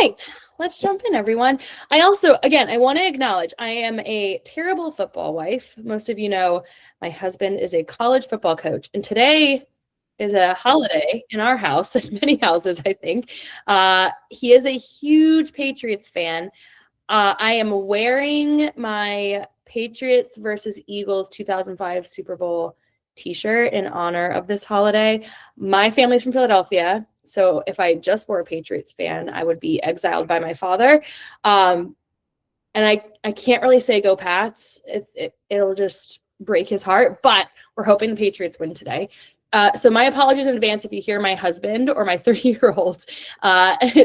right, let's jump in, everyone. I want to acknowledge I am a terrible football wife. Most of you know my husband is a college football coach, and today is a holiday in our house, and many houses, I think. He is a huge Patriots fan. I am wearing my Patriots versus Eagles 2005 Super Bowl t-shirt in honor of this holiday. My family's from Philadelphia, so if I just were a Patriots fan, I would be exiled by my father. And I can't really say go Pats. It'll just break his heart, but we're hoping the Patriots win today. So my apologies in advance if you hear my husband or my 3-year-old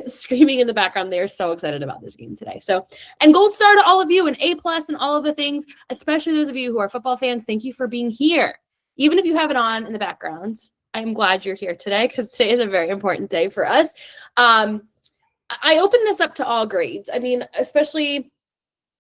screaming in the background. They're so excited about this game today. And gold star to all of you, and A+ and all of the things, especially those of you who are football fans. Thank you for being here. Even if you have it on in the background, I'm glad you're here today because today is a very important day for us. I open this up to all grades. I mean, especially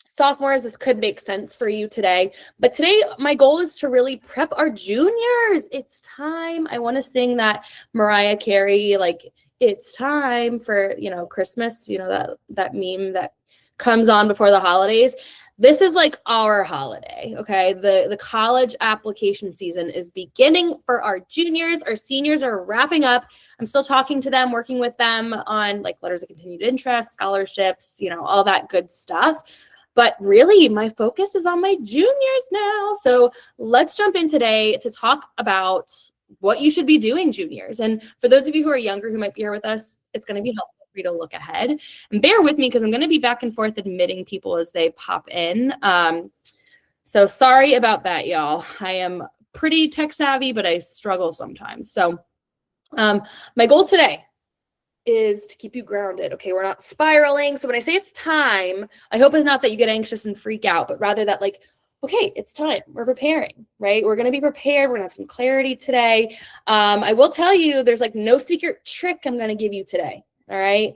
sophomores, this could make sense for you today. But today, my goal is to really prep our juniors. It's time. I want to sing that Mariah Carey, like, it's time for, Christmas, that meme that comes on before the holidays. This is like our holiday, okay? The college application season is beginning for our juniors. Our seniors are wrapping up. I'm still talking to them, working with them on like letters of continued interest, scholarships, all that good stuff. But really, my focus is on my juniors now. So let's jump in today to talk about what you should be doing, juniors. And for those of you who are younger who might be here with us, it's going to be helpful for you to look ahead. And bear with me because I'm going to be back and forth admitting people as they pop in. So sorry about that, y'all. I am pretty tech savvy, but I struggle sometimes. So my goal today is to keep you grounded. Okay, we're not spiraling. So when I say it's time, I hope it's not that you get anxious and freak out, but rather that like, okay, it's time. We're preparing, right? We're going to be prepared. We're going to have some clarity today. I will tell you, there's like no secret trick I'm going to give you today. All right.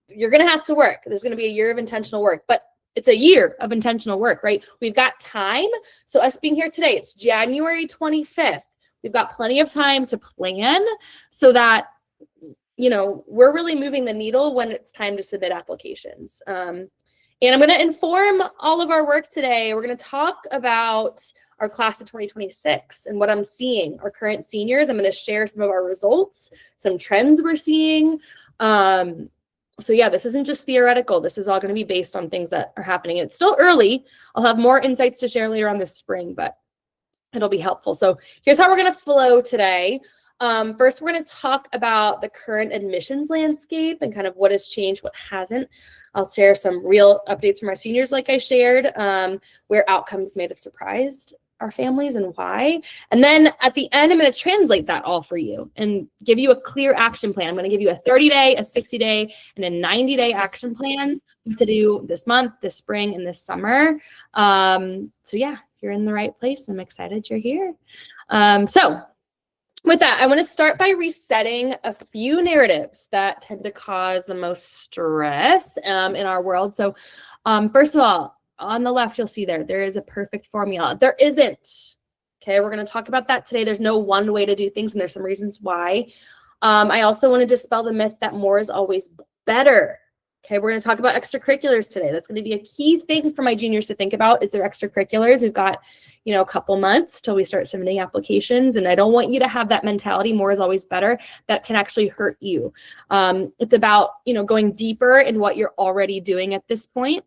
You're going to have to work. There's going to be a year of intentional work, but it's a year of intentional work, right? We've got time. So us being here today, it's January 25th. We've got plenty of time to plan so that we're really moving the needle when it's time to submit applications. And I'm going to inform all of our work today. We're going to talk about our class of 2026 and what I'm seeing, our current seniors. I'm going to share some of our results, some trends we're seeing. So yeah, this isn't just theoretical. This is all going to be based on things that are happening. It's still early. I'll have more insights to share later on this spring, but it'll be helpful. So here's how we're going to flow today. First, we're going to talk about the current admissions landscape and kind of what has changed, what hasn't. I'll share some real updates from our seniors, like I shared, where outcomes may have surprised our families and why. And then at the end, I'm going to translate that all for you and give you a clear action plan. I'm going to give you a 30-day, a 60-day, and a 90-day action plan to do this month, this spring, and this summer. So yeah, you're in the right place. I'm excited you're here. With that, I want to start by resetting a few narratives that tend to cause the most stress in our world. So first of all, on the left, you'll see there is a perfect formula. There isn't. Okay, we're going to talk about that today. There's no one way to do things, and there's some reasons why. I also want to dispel the myth that more is always better. Okay, we're going to talk about extracurriculars today. That's going to be a key thing for my juniors to think about is their extracurriculars. We've got, a couple months till we start submitting applications, and I don't want you to have that mentality, more is always better, that can actually hurt you. It's about, going deeper in what you're already doing at this point.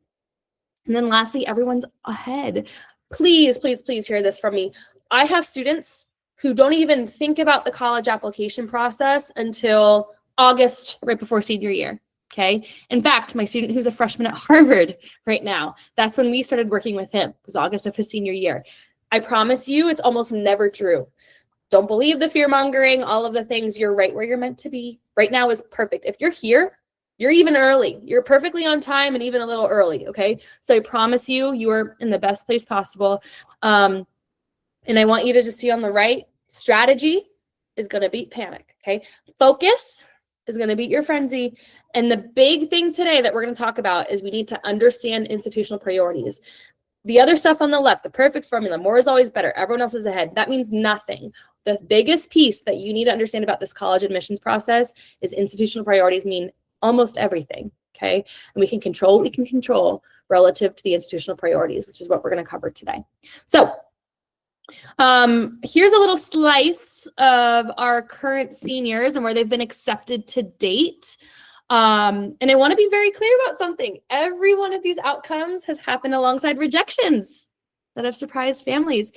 And then lastly, everyone's ahead. Please, please, please hear this from me. I have students who don't even think about the college application process until August, right before senior year. Okay. In fact, my student who's a freshman at Harvard right now, that's when we started working with him. It was August of his senior year. I promise you, it's almost never true. Don't believe the fear mongering, all of the things. You're right where you're meant to be. Right now is perfect. If you're here, you're even early. You're perfectly on time and even a little early. Okay. So I promise you, you are in the best place possible. And I want you to just see on the right, strategy is going to beat panic. Okay. Focus is going to beat your frenzy. And the big thing today that we're going to talk about is we need to understand institutional priorities. The other stuff on the left, the perfect formula, more is always better. Everyone else is ahead. That means nothing. The biggest piece that you need to understand about this college admissions process is institutional priorities mean almost everything. okay? And we can control what we can control relative to the institutional priorities, which is what we're going to cover today. So here's a little slice of our current seniors and where they've been accepted to date. And I want to be very clear about something. Every one of these outcomes has happened alongside rejections that have surprised families.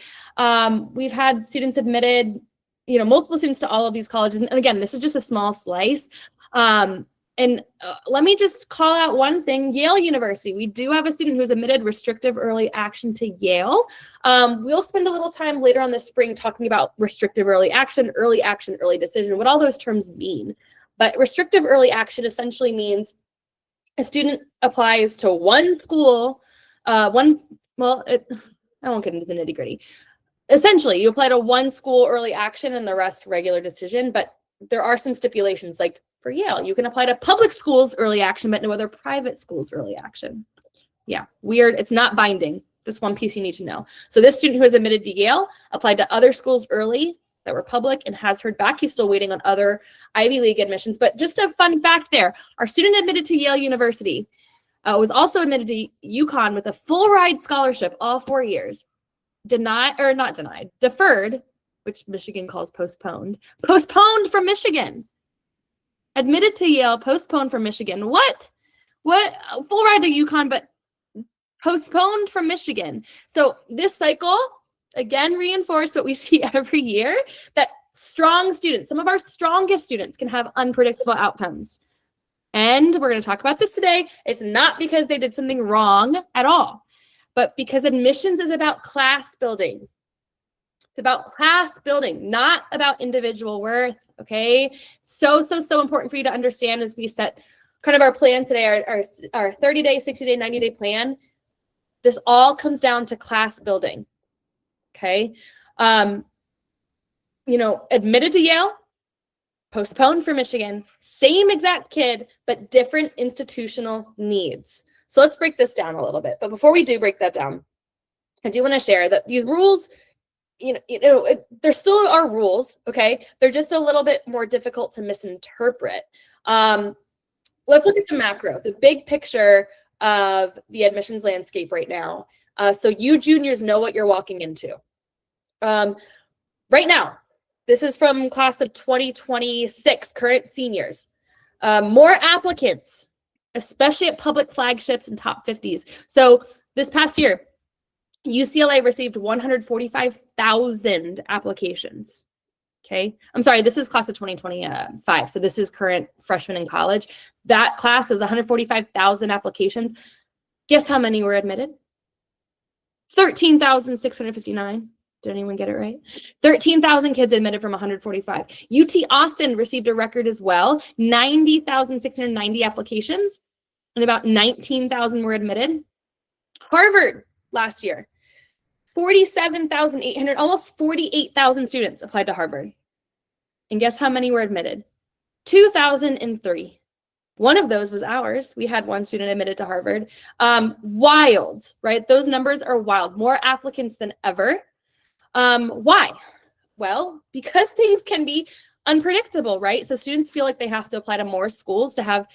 We've had students admitted, multiple students to all of these colleges. And again, this is just a small slice. Let me just call out one thing, Yale University. We do have a student who's admitted restrictive early action to Yale. We'll spend a little time later on this spring talking about restrictive early action, early decision, what all those terms mean. But restrictive early action essentially means a student applies to one school, I won't get into the nitty gritty. Essentially, you apply to one school early action and the rest regular decision, but there are some stipulations, like for Yale, you can apply to public schools early action, but no other private schools early action. Yeah, weird. It's not binding. This one piece you need to know. So this student who is admitted to Yale applied to other schools early that were public and has heard back. He's still waiting on other Ivy League admissions. But just a fun fact there, our student admitted to Yale University was also admitted to UConn with a full ride scholarship all 4 years. Deferred, which Michigan calls postponed from Michigan. Admitted to Yale, postponed from Michigan. What? Full ride to UConn, but postponed from Michigan. So this cycle, again, reinforced what we see every year, that strong students, some of our strongest students, can have unpredictable outcomes. And we're going to talk about this today. It's not because they did something wrong at all, but because admissions is about class building. It's about class building, not about individual worth, okay? So important for you to understand as we set kind of our plan today, our 30-day, 60-day, 90-day plan. This all comes down to class building, okay? Admitted to Yale, postponed for Michigan, same exact kid, but different institutional needs. So let's break this down a little bit. But before we do break that down, I do want to share that these rules, there still are rules, okay? They're just a little bit more difficult to misinterpret. Let's look at the macro, the big picture of the admissions landscape right now. So you juniors know what you're walking into. Right now, this is from class of 2026, current seniors. More applicants, especially at public flagships and top 50s. So this past year, UCLA received 145,000 applications. Okay. I'm sorry, this is class of 2025. So this is current freshmen in college. That class was 145,000 applications. Guess how many were admitted? 13,659. Did anyone get it right? 13,000 kids admitted from 145. UT Austin received a record as well, 90,690 applications, and about 19,000 were admitted. Harvard last year, 47,800, almost 48,000 students applied to Harvard. And guess how many were admitted? 2,003. One of those was ours. We had one student admitted to Harvard. Wild, right? Those numbers are wild. More applicants than ever. Why? Well, because things can be unpredictable, right? So students feel like they have to apply to more schools to have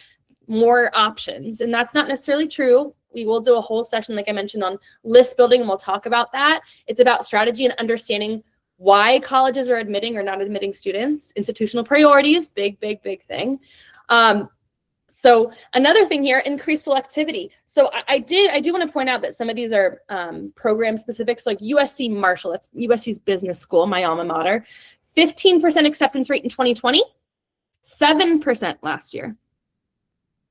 more options. And that's not necessarily true. We will do a whole session, like I mentioned, on list building, and we'll talk about that. It's about strategy and understanding why colleges are admitting or not admitting students. Institutional priorities, big thing. So another thing here, increased selectivity. So I do want to point out that some of these are program specifics, like USC Marshall, that's USC's business school, my alma mater, 15% acceptance rate in 2020, 7% last year.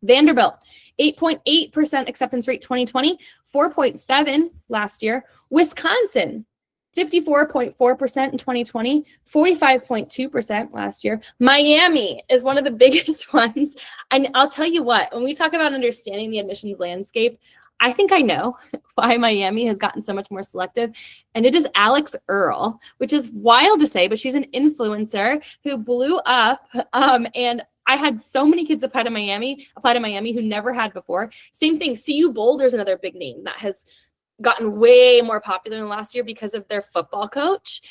Vanderbilt, 8.8% acceptance rate 2020, 4.7% last year. Wisconsin, 54.4% in 2020, 45.2% last year. Miami is one of the biggest ones. And I'll tell you what, when we talk about understanding the admissions landscape, I think I know why Miami has gotten so much more selective. And it is Alex Earl, which is wild to say, but she's an influencer who blew up. And I had so many kids apply to Miami who never had before. Same thing, CU Boulder is another big name that has gotten way more popular in the last year because of their football coach.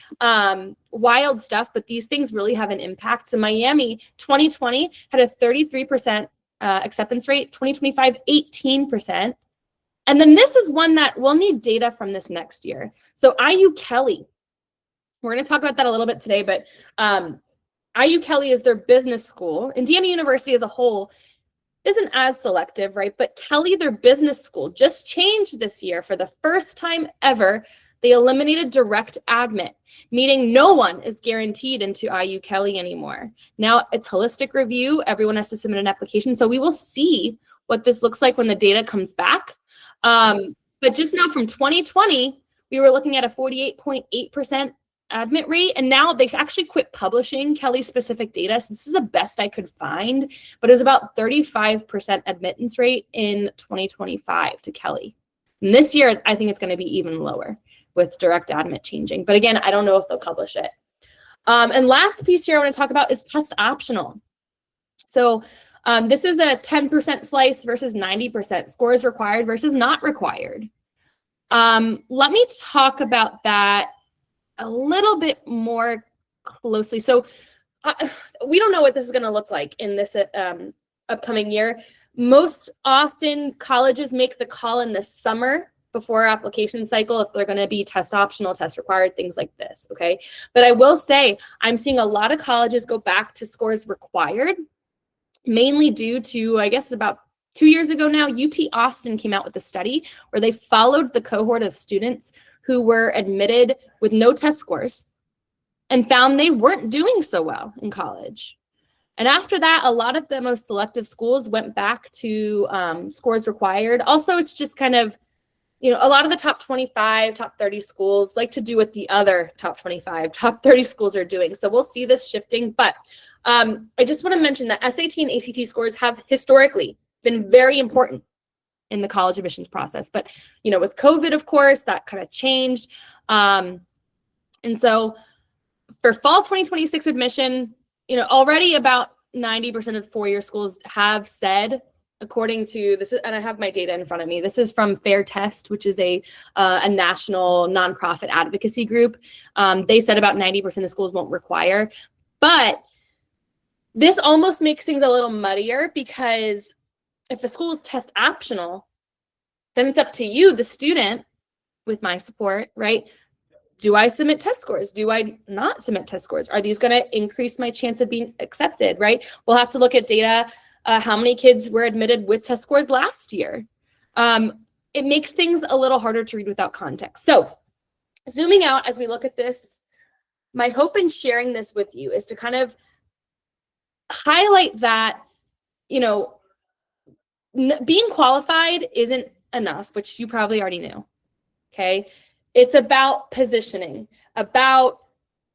Wild stuff, but these things really have an impact. So Miami 2020 had a 33% acceptance rate, 2025, 18%. And then this is one that we'll need data from this next year. So IU Kelly, we're going to talk about that a little bit today, but IU Kelly is their business school. Indiana University as a whole isn't as selective, right? But Kelly, their business school, just changed this year for the first time ever. They eliminated direct admit, meaning no one is guaranteed into IU Kelly anymore. Now it's holistic review. Everyone has to submit an application. So we will see what this looks like when the data comes back. But just now from 2020, we were looking at a 48.8% admit rate, and now they've actually quit publishing Kelly specific data. So this is the best I could find, but it was about 35% admittance rate in 2025 to Kelly. And this year, I think it's going to be even lower with direct admit changing. But again, I don't know if they'll publish it. And last piece here I want to talk about is test optional. So this is a 10% slice versus 90%, scores required versus not required. Let me talk about that a little bit more closely. So we don't know what this is going to look like in this upcoming year. Most often colleges make the call in the summer before application cycle if they're going to be test optional, test required, things like this, okay? But I will say I'm seeing a lot of colleges go back to scores required, mainly due to, I guess about 2 years ago now, UT Austin came out with a study where they followed the cohort of students who were admitted with no test scores and found they weren't doing so well in college. And after that, a lot of the most selective schools went back to scores required. Also, it's just kind of, you know, a lot of the top 25, top 30 schools like to do what the other top 25, top 30 schools are doing. So we'll see this shifting. But I just want to mention that SAT and ACT scores have historically been very important in the college admissions process. But, you know, with COVID, of course, that kind of changed. And so for fall 2026 admission, you know, already about 90% of four-year schools have said, according to this, and I have my data in front of me. This is from Fair Test, which is a national nonprofit advocacy group. They said about 90% of schools won't require. But this almost makes things a little muddier because if a school is test optional, then it's up to you, the student, with my support, right? Do I submit test scores? Do I not submit test scores? Are these going to increase my chance of being accepted, right? We'll have to look at data, how many kids were admitted with test scores last year. It makes things a little harder to read without context. So zooming out as we look at this, my hope in sharing this with you is to kind of highlight that, you know, being qualified isn't enough, which you probably already knew, okay? It's about positioning, about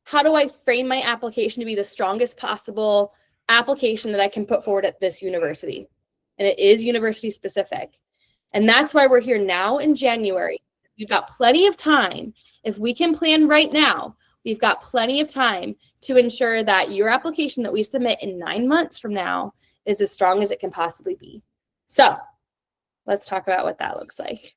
how do I frame my application to be the strongest possible application that I can put forward at this university. And it is university specific. And that's why we're here now in January. We've got plenty of time. If we can plan right now, we've got plenty of time to ensure that your application that we submit in 9 months from now is as strong as it can possibly be. So let's talk about what that looks like.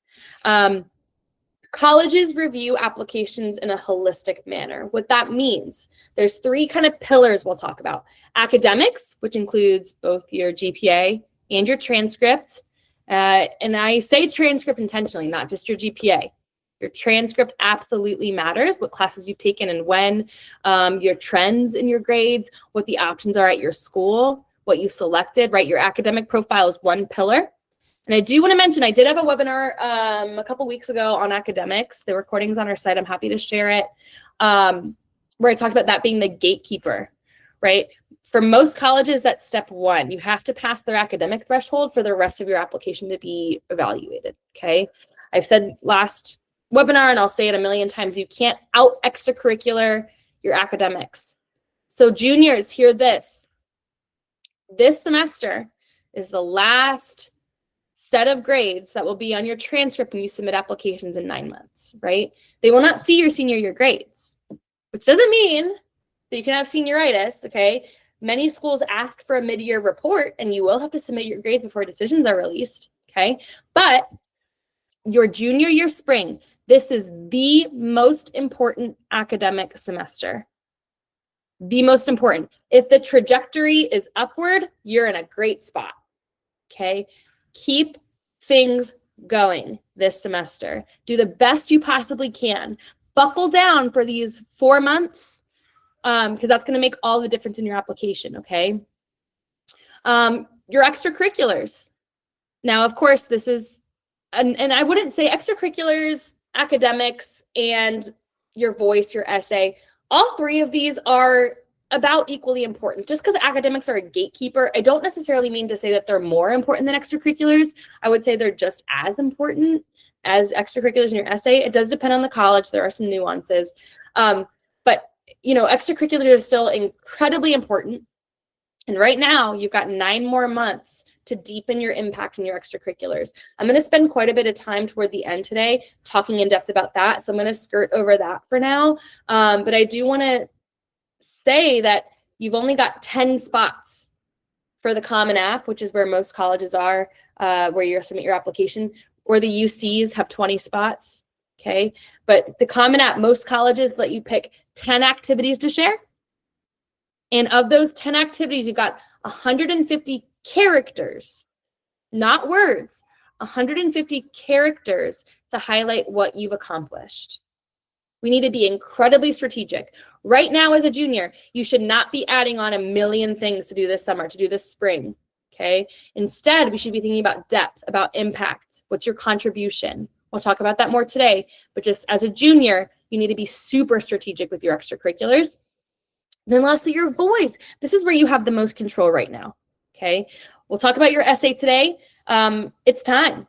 Colleges review applications in a holistic manner. What that means, there's three kind of pillars we'll talk about. Academics, which includes both your GPA and your transcript. And I say transcript intentionally, not just your GPA. Your transcript absolutely matters, what classes you've taken and when, your trends in your grades, what the options are at your school, what you selected, right? Your academic profile is one pillar. And I do want to mention, I did have a webinar a couple weeks ago on academics. The recording's on our site. I'm happy to share it, where I talked about that being the gatekeeper, right? For most colleges, that's step one. You have to pass their academic threshold for the rest of your application to be evaluated, okay? I've said last webinar, and I'll say it a million times, you can't out extracurricular your academics. So juniors, hear this. This semester is the last set of grades that will be on your transcript when you submit applications in 9 months, right? They will not see your senior year grades, which doesn't mean that you can have senioritis, okay? Many schools ask for a mid-year report, and you will have to submit your grades before decisions are released, okay? But your junior year spring, this is the most important academic semester. The most important. If the trajectory is upward, you're in a great spot. okay? Keep things going this semester. Do the best you possibly can. Buckle down for these 4 months because that's going to make all the difference in your application, okay? Your extracurriculars. Now, of course, this is, and I wouldn't say extracurriculars, academics, and your voice, your essay. All three of these are about equally important. Just because academics are a gatekeeper, I don't necessarily mean to say that they're more important than extracurriculars. I would say they're just as important as extracurriculars in your essay. It does depend on the college. There are some nuances. But, extracurriculars are still incredibly important. And right now, you've got 9 more months to deepen your impact in your extracurriculars. I'm going to spend quite a bit of time toward the end today talking in depth about that. So I'm going to skirt over that for now. But I do want to say that you've only got 10 spots for the Common App, which is where most colleges are, where you submit your application, or the UCs have 20 spots, okay? But the Common App, most colleges let you pick 10 activities to share. And of those 10 activities, you've got 150 characters, not words, 150 characters to highlight what you've accomplished. We need to be incredibly strategic. Right now, as a junior, you should not be adding on a million things to do this summer, to do this spring, okay? Instead, we should be thinking about depth, about impact. What's your contribution? We'll talk about that more today, but just as a junior, you need to be super strategic with your extracurriculars. Then lastly, your voice. This is where you have the most control right now, okay? We'll talk about your essay today. It's time.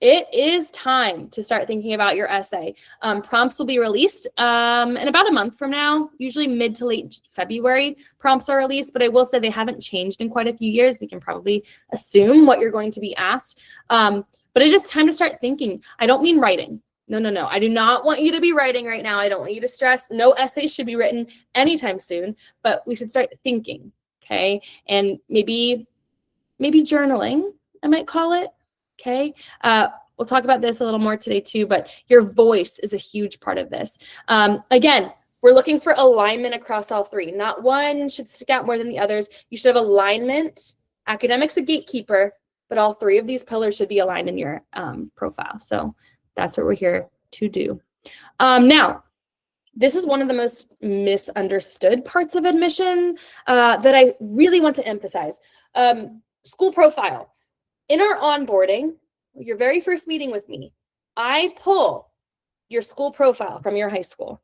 It is time to start thinking about your essay. Prompts will be released in about a month from now, usually mid to late February. Prompts are released, but I will say they haven't changed in quite a few years. We can probably assume what you're going to be asked. But it is time to start thinking. I don't mean writing. No. I do not want you to be writing right now. I don't want you to stress. No essays should be written anytime soon, but we should start thinking, okay? And maybe journaling, I might call it, okay? We'll talk about this a little more today too, but your voice is a huge part of this. Again, we're looking for alignment across all three. Not one should stick out more than the others. You should have alignment. Academics a gatekeeper, but all three of these pillars should be aligned in your profile. So that's what we're here to do. Now, this is one of the most misunderstood parts of admission that I really want to emphasize. School profile. In our onboarding, your very first meeting with me, I pull your school profile from your high school.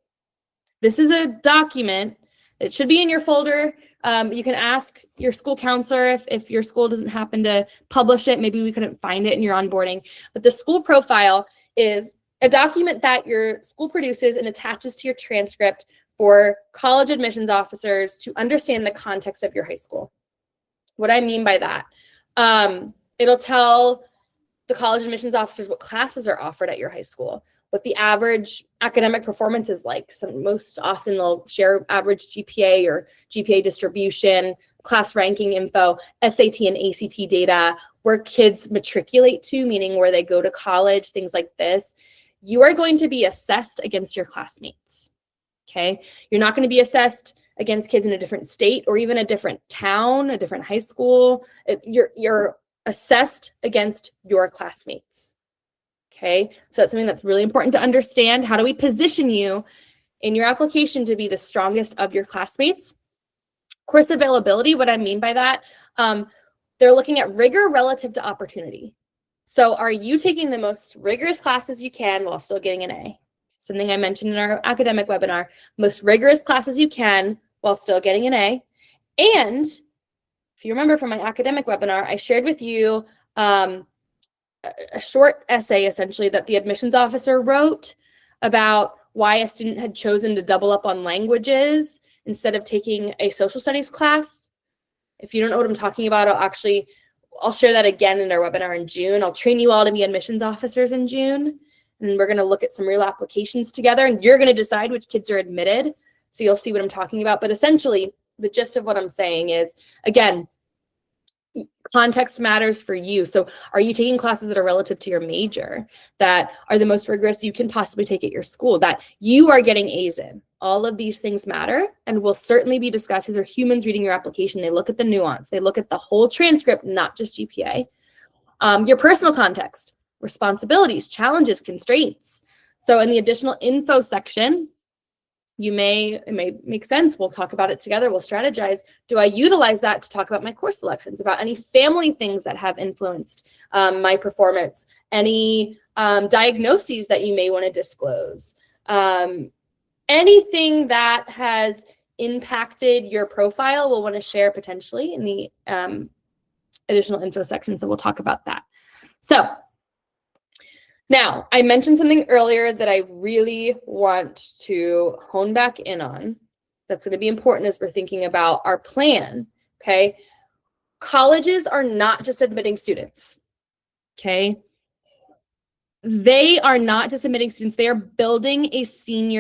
This is a document. It should be in your folder. You can ask your school counselor if your school doesn't happen to publish it. Maybe we couldn't find it in your onboarding. But the school profile is a document that your school produces and attaches to your transcript for college admissions officers to understand the context of your high school. What I mean by that, it'll tell the college admissions officers what classes are offered at your high school, what the average academic performance is like. So most often they'll share average GPA or GPA distribution, class ranking info, SAT and ACT data, where kids matriculate to, meaning where they go to college, things like this. You are going to be assessed against your classmates, okay? You're not going to be assessed against kids in a different state or even a different town, a different high school. You're assessed against your classmates, okay? So that's something that's really important to understand. How do we position you in your application to be the strongest of your classmates? Course availability, what I mean by that, they're looking at rigor relative to opportunity. So are you taking the most rigorous classes you can while still getting an A? Something I mentioned in our academic webinar, most rigorous classes you can while still getting an A. And if you remember from my academic webinar, I shared with you a short essay essentially that the admissions officer wrote about why a student had chosen to double up on languages instead of taking a social studies class. If you don't know what I'm talking about, I'll share that again in our webinar in June. I'll train you all to be admissions officers in June. And we're going to look at some real applications together, and you're going to decide which kids are admitted. So you'll see what I'm talking about. But essentially, the gist of what I'm saying is, again, context matters for you. So are you taking classes that are relative to your major, that are the most rigorous you can possibly take at your school, that you are getting A's in? All of these things matter and will certainly be discussed. These are humans reading your application. They look at the nuance. They look at the whole transcript, not just GPA. Your personal context, responsibilities, challenges, constraints. So in the additional info section, it may make sense. We'll talk about it together. We'll strategize. Do I utilize that to talk about my course selections, about any family things that have influenced my performance, any diagnoses that you may want to disclose, anything that has impacted your profile we'll want to share potentially in the additional info section. So we'll talk about that. So now, I mentioned something earlier that I really want to hone back in on. That's going to be important as we're thinking about our plan, okay? Colleges are not just admitting students, okay? They are not just admitting students. They are building a freshman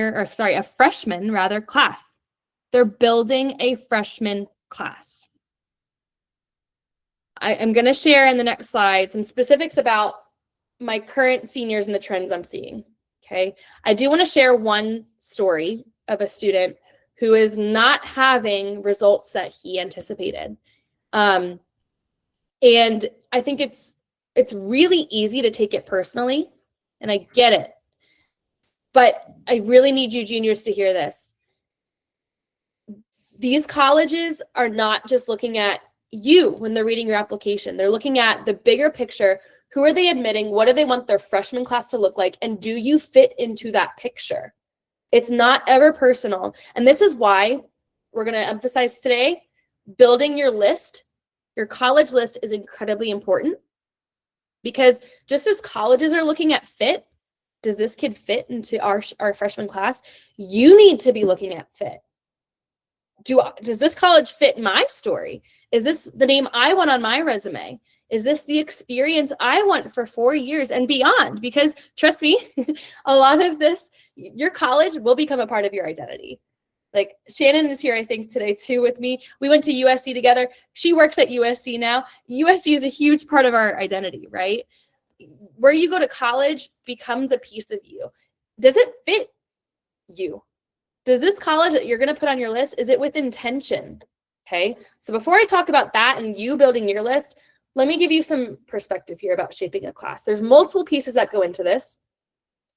class. They're building a freshman class. I'm going to share in the next slide some specifics about my current seniors and the trends I'm seeing, okay? I do want to share one story of a student who is not having results that he anticipated. And I think it's really easy to take it personally, and I get it. But I really need you juniors to hear this. These colleges are not just looking at you when they're reading your application. They're looking at the bigger picture. Who are they admitting? What do they want their freshman class to look like? And do you fit into that picture? It's not ever personal. And this is why we're going to emphasize today, building your list, your college list is incredibly important, because just as colleges are looking at fit, does this kid fit into our freshman class? You need to be looking at fit. Does this college fit my story? Is this the name I want on my resume? Is this the experience I want for 4 years and beyond? Because trust me, a lot of this, your college will become a part of your identity. Like Shannon is here, I think, today too with me. We went to USC together. She works at USC now. USC is a huge part of our identity, right? Where you go to college becomes a piece of you. Does it fit you? Does this college that you're going to put on your list, is it with intention? Okay. So before I talk about that and you building your list, let me give you some perspective here about shaping a class. There's multiple pieces that go into this.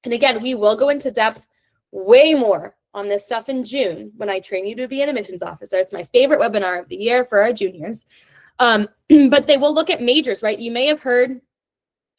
And again, we will go into depth way more on this stuff in June when I train you to be an admissions officer. It's my favorite webinar of the year for our juniors. But they will look at majors, right? You may have heard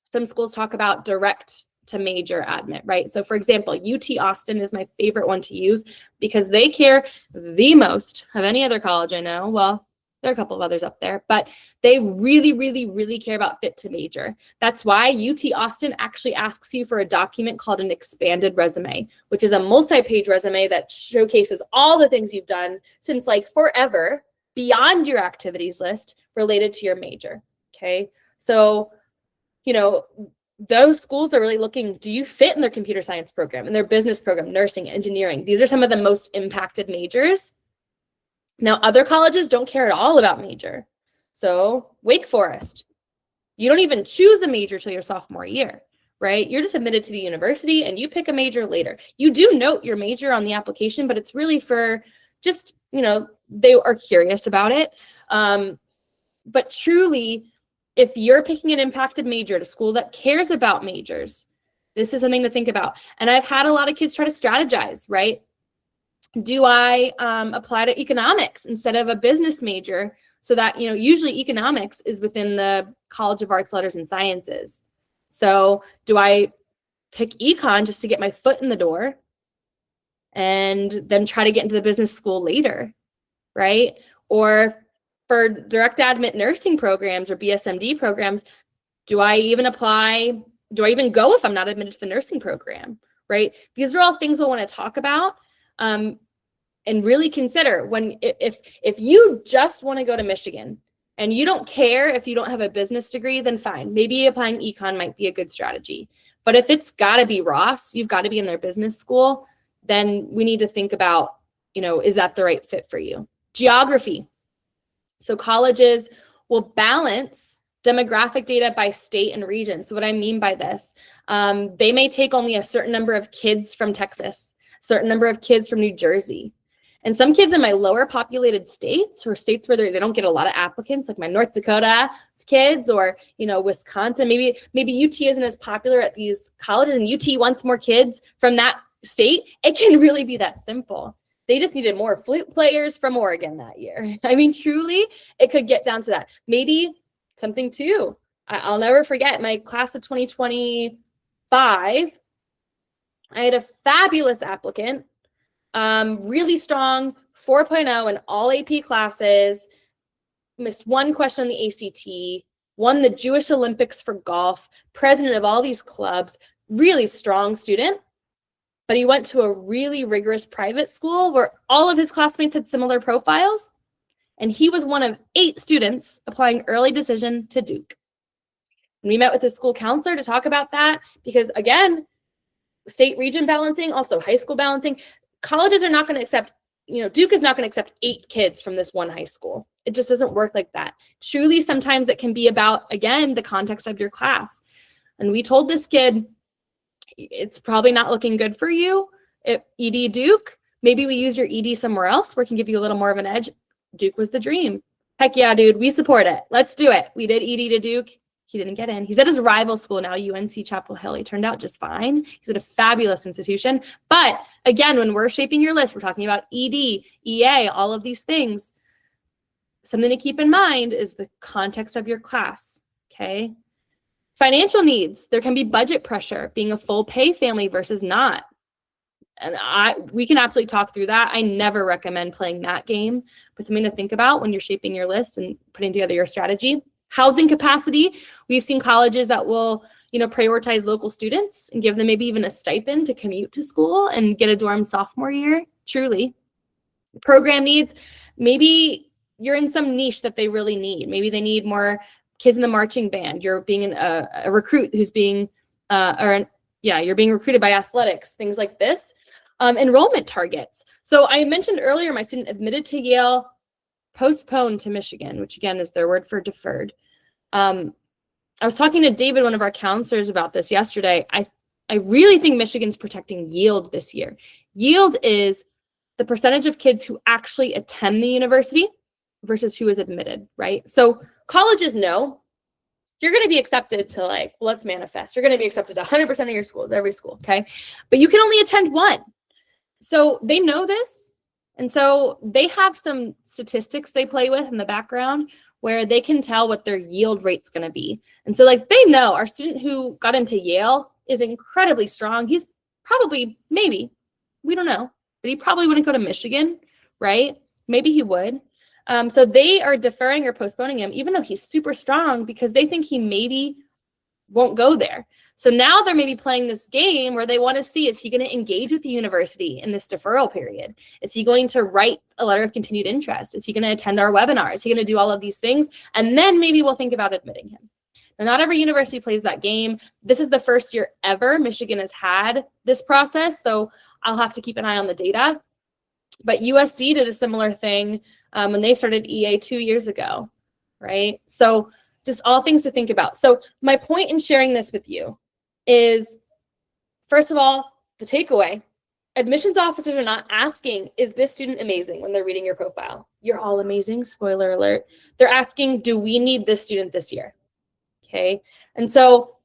some schools talk about direct to major admit, right? So for example, UT Austin is my favorite one to use because they care the most of any other college I know. Well, there are a couple of others up there, but they really, really, really care about fit to major. That's why UT Austin actually asks you for a document called an expanded resume, which is a multi-page resume that showcases all the things you've done since like forever beyond your activities list related to your major, okay? So, you know, those schools are really looking, do you fit in their computer science program, in their business program, nursing, engineering? These are some of the most impacted majors. Now, other colleges don't care at all about major. So Wake Forest, you don't even choose a major till your sophomore year, right? You're just admitted to the university and you pick a major later. You do note your major on the application, but it's really for just, you know, they are curious about it. But truly, if you're picking an impacted major at a school that cares about majors, this is something to think about. And I've had a lot of kids try to strategize, right? Do I apply to economics instead of a business major so that, you know, usually economics is within the College of Arts, Letters, and Sciences. So do I pick econ just to get my foot in the door and then try to get into the business school later, right? Or for direct admit nursing programs or BSMD programs, do I even apply? Do I even go if I'm not admitted to the nursing program, right? These are all things we'll want to talk about. And really consider if you just want to go to Michigan and you don't care if you don't have a business degree, then fine. Maybe applying econ might be a good strategy. But if it's got to be Ross, you've got to be in their business school, then we need to think about, you know, is that the right fit for you? Geography. So colleges will balance demographic data by state and region. So what I mean by this, they may take only a certain number of kids from Texas, certain number of kids from New Jersey. And some kids in my lower populated states, or states where they don't get a lot of applicants, like my North Dakota kids, or, you know, Wisconsin, maybe UT isn't as popular at these colleges and UT wants more kids from that state. It can really be that simple. They just needed more flute players from Oregon that year. I mean, truly, it could get down to that. Maybe something too. I'll never forget my class of 2025. I had a fabulous applicant, really strong, 4.0 in all AP classes, missed one question on the ACT, won the Jewish Olympics for golf, president of all these clubs, really strong student. But he went to a really rigorous private school where all of his classmates had similar profiles. And he was one of 8 students applying early decision to Duke. And we met with the school counselor to talk about that because, again, state region balancing, also high school balancing. Colleges are not going to accept, you know, Duke is not going to accept 8 kids from this one high school. It just doesn't work like that. Truly, sometimes it can be about, again, the context of your class. And we told this kid, it's probably not looking good for you. ED Duke, maybe we use your ED somewhere else where it can give you a little more of an edge. Duke was the dream. Heck yeah, dude, we support it. Let's do it. We did ED to Duke. He didn't get in. He's at his rival school now, UNC Chapel Hill. He turned out just fine. He's at a fabulous institution. But again, when we're shaping your list, we're talking about ED, EA, all of these things. Something to keep in mind is the context of your class, okay? Financial needs. There can be budget pressure, being a full pay family versus not. And we can absolutely talk through that. I never recommend playing that game, but something to think about when you're shaping your list and putting together your strategy. Housing capacity. We've seen colleges that will, you know, prioritize local students and give them maybe even a stipend to commute to school and get a dorm sophomore year. Truly. Program needs. Maybe you're in some niche that they really need. Maybe they need more kids in the marching band. You're being a recruit who's being, you're being recruited by athletics, things like this. Enrollment targets. So I mentioned earlier, my student admitted to Yale, postponed to Michigan, which again is their word for deferred. I was talking to David, one of our counselors, about this yesterday. I really think Michigan's protecting yield this year. Yield is the percentage of kids who actually attend the university versus who is admitted, right? So colleges know you're going to be accepted to, like, let's manifest. You're going to be accepted to 100% of your schools, every school, okay? But you can only attend one. So they know this. And so they have some statistics they play with in the background where they can tell what their yield rate's going to be. And so, like, they know our student who got into Yale is incredibly strong. He's probably, maybe, we don't know, but he probably wouldn't go to Michigan, right? Maybe he would. So they are deferring or postponing him, even though he's super strong, because they think he maybe won't go there. So now they're maybe playing this game where they want to see, is he going to engage with the university in this deferral period? Is he going to write a letter of continued interest? Is he going to attend our webinar? Is he going to do all of these things? And then maybe we'll think about admitting him. Now, not every university plays that game. This is the first year ever Michigan has had this process, so I'll have to keep an eye on the data. But USC did a similar thing when they started EA 2 years ago, right? So just all things to think about. So my point in sharing this with you is, first of all, the takeaway. Admissions officers are not asking, is this student amazing, when they're reading your profile? You're all amazing, spoiler alert. They're asking, do we need this student this year? Okay, and so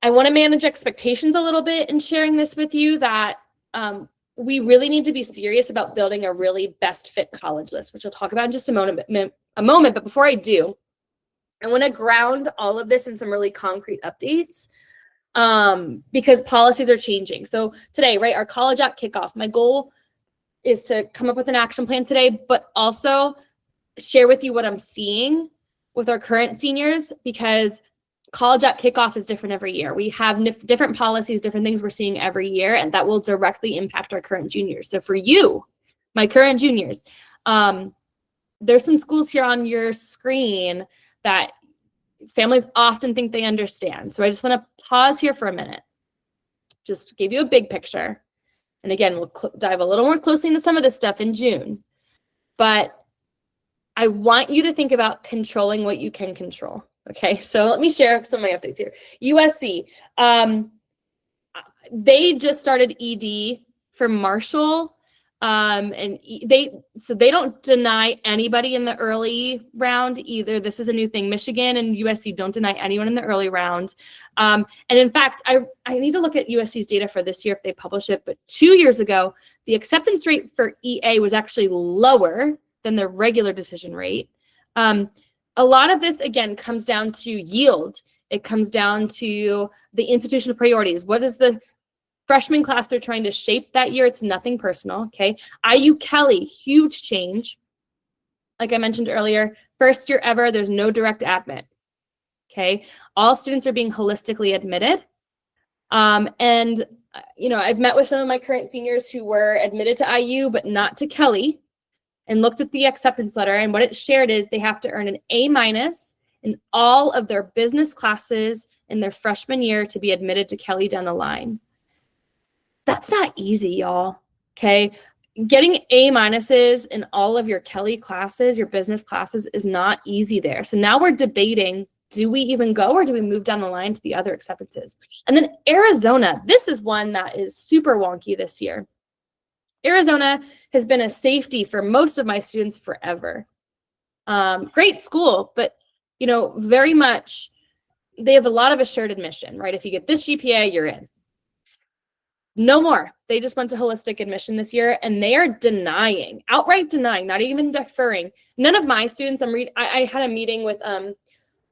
I want to manage expectations a little bit in sharing this with you, that we really need to be serious about building a really best fit college list, which we'll talk about in just a moment. But before I do, I want to ground all of this in some really concrete updates, because policies are changing. So today, right, our College App Kickoff, my goal is to come up with an action plan today, but also share with you what I'm seeing with our current seniors, because College App Kickoff is different every year. We have different policies, different things we're seeing every year, and that will directly impact our current juniors. So for you, my current juniors, there's some schools here on your screen that families often think they understand. So I just want to pause here for a minute, just give you a big picture. And again, we'll dive a little more closely into some of this stuff in June. But I want you to think about controlling what you can control. Okay, so let me share some of my updates here. USC, they just started ED for Marshall And they don't deny anybody in the early round either. This is a new thing. Michigan and USC don't deny anyone in the early round. And in fact, I need to look at USC's data for this year if they publish it, but 2 years ago, the acceptance rate for EA was actually lower than the regular decision rate. A lot of this, again, comes down to yield. It comes down to the institutional priorities. What is the freshman class they're trying to shape that year? It's nothing personal, okay? IU Kelly, huge change. Like I mentioned earlier, first year ever, there's no direct admit, okay? All students are being holistically admitted. And, I've met with some of my current seniors who were admitted to IU, but not to Kelly, and looked at the acceptance letter, and what it shared is they have to earn an A- in all of their business classes in their freshman year to be admitted to Kelly down the line. That's not easy, y'all, okay? Getting A- in all of your Kelly classes, your business classes, is not easy there. So now we're debating, do we even go or do we move down the line to the other acceptances? And then Arizona, this is one that is super wonky this year. Arizona has been a safety for most of my students forever. Great school, but, very much, they have a lot of assured admission, right? If you get this GPA, you're in. No more. They just went to holistic admission this year, and they are outright denying, not even deferring. None of my students, I had a meeting with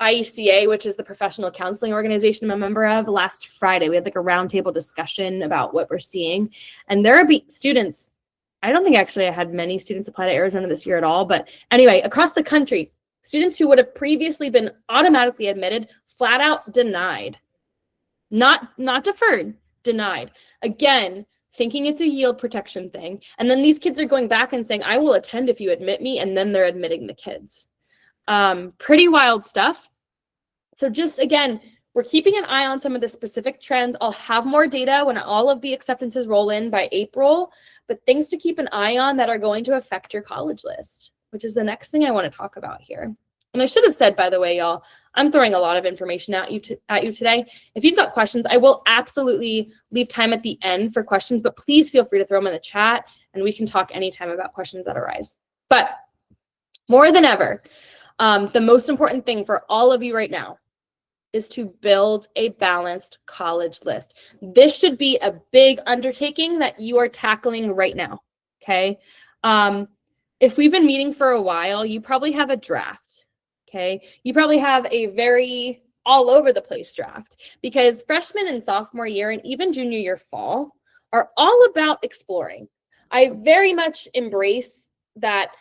IECA, which is the professional counseling organization I'm a member of, last Friday. We had like a roundtable discussion about what we're seeing. And there are students, I don't think actually I had many students apply to Arizona this year at all. But anyway, across the country, students who would have previously been automatically admitted, flat out denied. Not deferred, denied. Again, thinking it's a yield protection thing. And then these kids are going back and saying, I will attend if you admit me. And then they're admitting the kids. Pretty wild stuff. So just, again, we're keeping an eye on some of the specific trends. I'll have more data when all of the acceptances roll in by April, but things to keep an eye on that are going to affect your college list, which is the next thing I want to talk about here. And I should have said, by the way, y'all, I'm throwing a lot of information at you today. If you've got questions, I will absolutely leave time at the end for questions, but please feel free to throw them in the chat and we can talk anytime about questions that arise. But more than ever, the most important thing for all of you right now is to build a balanced college list. This should be a big undertaking that you are tackling right now, okay? If we've been meeting for a while, you probably have a draft, okay? You probably have a very all over the place draft, because freshman and sophomore year and even junior year fall are all about exploring. I very much embrace that,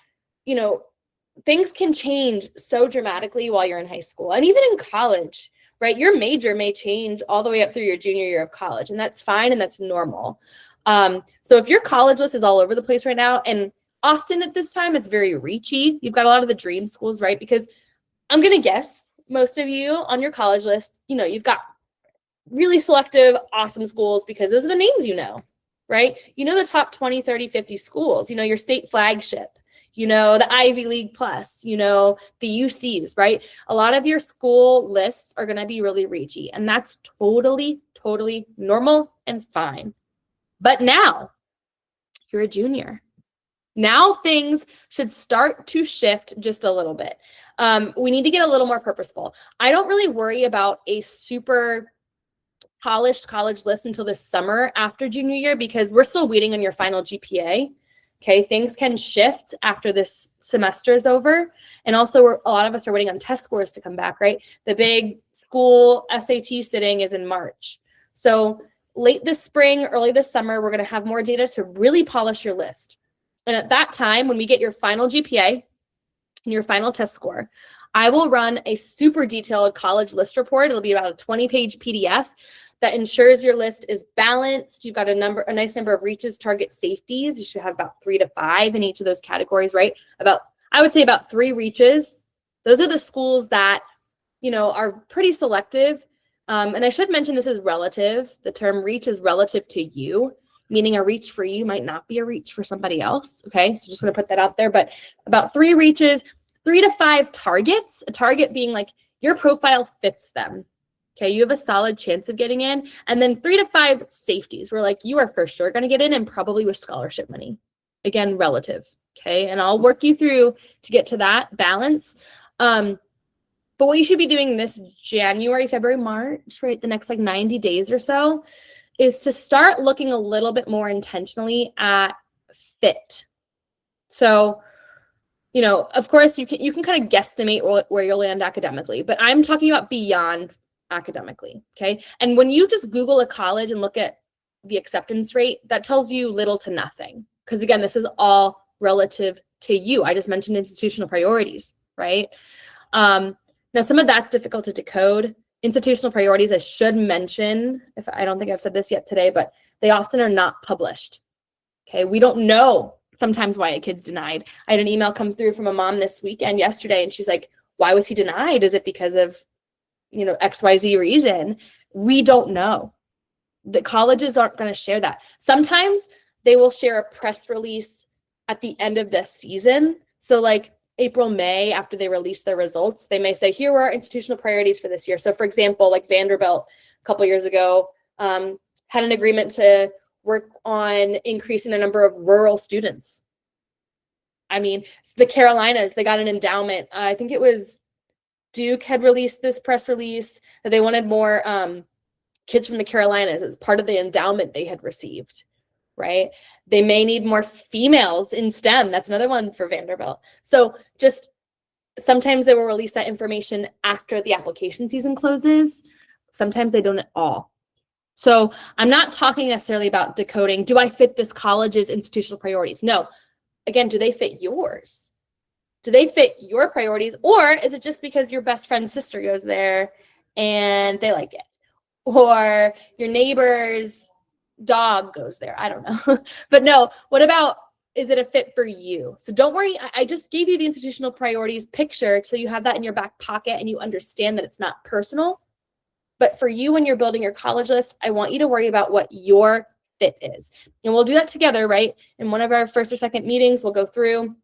things can change so dramatically while you're in high school and even in college, right? Your major may change all the way up through your junior year of college, and that's fine and that's normal. So if your college list is all over the place right now, and often at this time it's very reachy, you've got a lot of the dream schools, right? Because I'm going to guess most of you on your college list, you've got really selective, awesome schools because those are the names right? The top 20, 30, 50 schools, your state flagship. The Ivy League Plus, the UCs, right? A lot of your school lists are going to be really reachy, and that's totally, totally normal and fine. But now you're a junior. Now things should start to shift just a little bit. We need to get a little more purposeful. I don't really worry about a super polished college list until this summer after junior year, because we're still waiting on your final GPA. Okay, things can shift after this semester is over. And also, a lot of us are waiting on test scores to come back, right? The big school SAT sitting is in March. So late this spring, early this summer, we're going to have more data to really polish your list. And at that time, when we get your final GPA and your final test score, I will run a super detailed college list report. It'll be about a 20-page PDF that ensures your list is balanced. You've got a nice number of reaches, target, safeties. You should have about 3 to 5 in each of those categories, right? I would say about 3 reaches. Those are the schools that, are pretty selective. And I should mention this is relative. The term reach is relative to you, meaning a reach for you might not be a reach for somebody else. Okay, so just want to put that out there. But about 3 reaches, 3 to 5 targets, a target being like your profile fits them. Okay, you have a solid chance of getting in. And then 3 to 5 safeties where like you are for sure going to get in, and probably with scholarship money. again, relative. Okay. And I'll work you through to get to that balance. But what you should be doing this January, February, March, right? The next like 90 days or so is to start looking a little bit more intentionally at fit. So, you know, of course you can kind of guesstimate where you'll land academically, but I'm talking about beyond academically. Okay. And when you just Google a college and look at the acceptance rate, that tells you little to nothing. Because again, this is all relative to you. I just mentioned institutional priorities, right? Now, some of that's difficult to decode. Institutional priorities, I should mention, if I don't think I've said this yet today, but they often are not published. Okay, we don't know sometimes why a kid's denied. I had an email come through from a mom this weekend yesterday, and she's like, why was he denied? Is it because of, you know, XYZ reason? We don't know. The colleges aren't going to share that. Sometimes they will share a press release at the end of the season. So like April, May, after they release their results, they may say, here are our institutional priorities for this year. So for example, like Vanderbilt a couple years ago had an agreement to work on increasing the number of rural students. I mean, the Carolinas, they got an endowment. I think it was Duke had released this press release that they wanted more kids from the Carolinas as part of the endowment they had received, right? They may need more females in STEM. That's another one for Vanderbilt. So just sometimes they will release that information after the application season closes. Sometimes they don't at all. So I'm not talking necessarily about decoding, do I fit this college's institutional priorities? No. Again, do they fit yours? Do they fit your priorities? Or is it just because your best friend's sister goes there and they like it? Or your neighbor's dog goes there? I don't know. But no, what about, is it a fit for you? So don't worry. I just gave you the institutional priorities picture so you have that in your back pocket and you understand that it's not personal. But for you, when you're building your college list, I want you to worry about what your fit is. And we'll do that together, right? In one of our first or second meetings, we'll go through and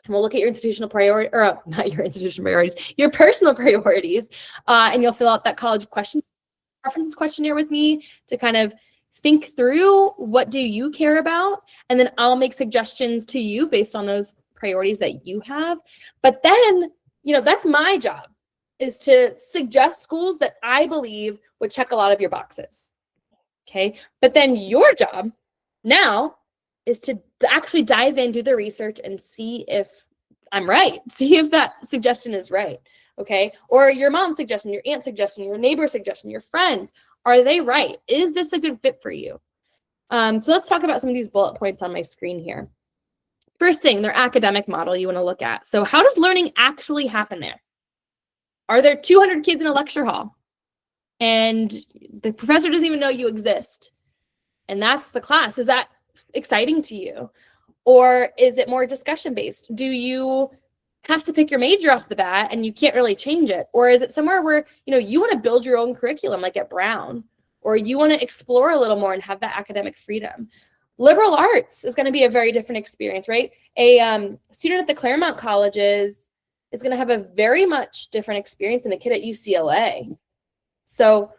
we'll look at your institutional priority, or not your institutional priorities, your personal priorities. And you'll fill out that college preferences questionnaire with me to kind of think through what do you care about. And then I'll make suggestions to you based on those priorities that you have. But then, you know, that's my job, is to suggest schools that I believe would check a lot of your boxes. Okay. But then your job now is to actually dive in, do the research and see if I'm right. See if that suggestion is right. Okay. Or your mom's suggestion, your aunt's suggestion, your neighbor's suggestion, your friends, are they right? Is this a good fit for you? So let's talk about some of these bullet points on my screen here. First thing, their academic model you want to look at. So how does learning actually happen there? Are there 200 kids in a lecture hall and the professor doesn't even know you exist? And that's the class. Is that exciting to you? Or is it more discussion based? Do you have to pick your major off the bat and you can't really change it? Or is it somewhere where, you know, you want to build your own curriculum like at Brown, or you want to explore a little more and have that academic freedom? Liberal arts is going to be a very different experience, right? A student at the Claremont colleges is going to have a very much different experience than a kid at UCLA. So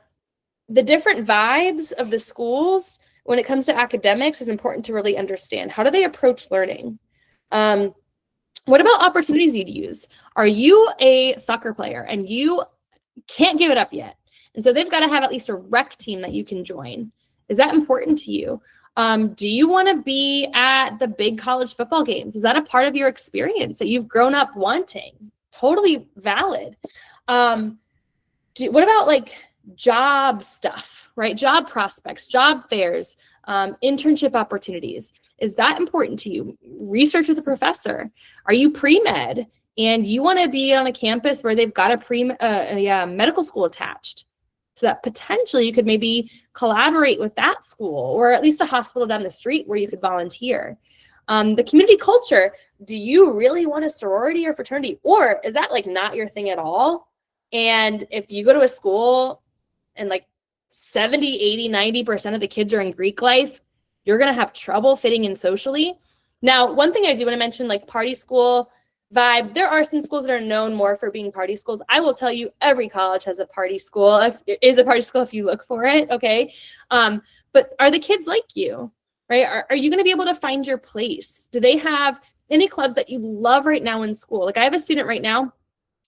the different vibes of the schools when it comes to academics is important to really understand. How do they approach learning? What about opportunities you'd use? Are you a soccer player and you can't give it up yet? And so they've got to have at least a rec team that you can join. Is that important to you? Do you want to be at the big college football games? Is that a part of your experience that you've grown up wanting? Totally valid. What about like job stuff, right? Job prospects, job fairs, internship opportunities. Is that important to you? Research with a professor. Are you pre-med and you want to be on a campus where they've got a medical school attached? So that potentially you could maybe collaborate with that school, or at least a hospital down the street where you could volunteer. The community culture, do you really want a sorority or fraternity? Or is that like not your thing at all? And if you go to a school and like 70, 80, 90% of the kids are in Greek life, you're going to have trouble fitting in socially. Now, one thing I do want to mention, like party school vibe, there are some schools that are known more for being party schools. I will tell you, every college has a party school. If you look for it, okay? But are the kids like you? right? Are you going to be able to find your place? Do they have any clubs that you love right now in school? Like I have a student right now.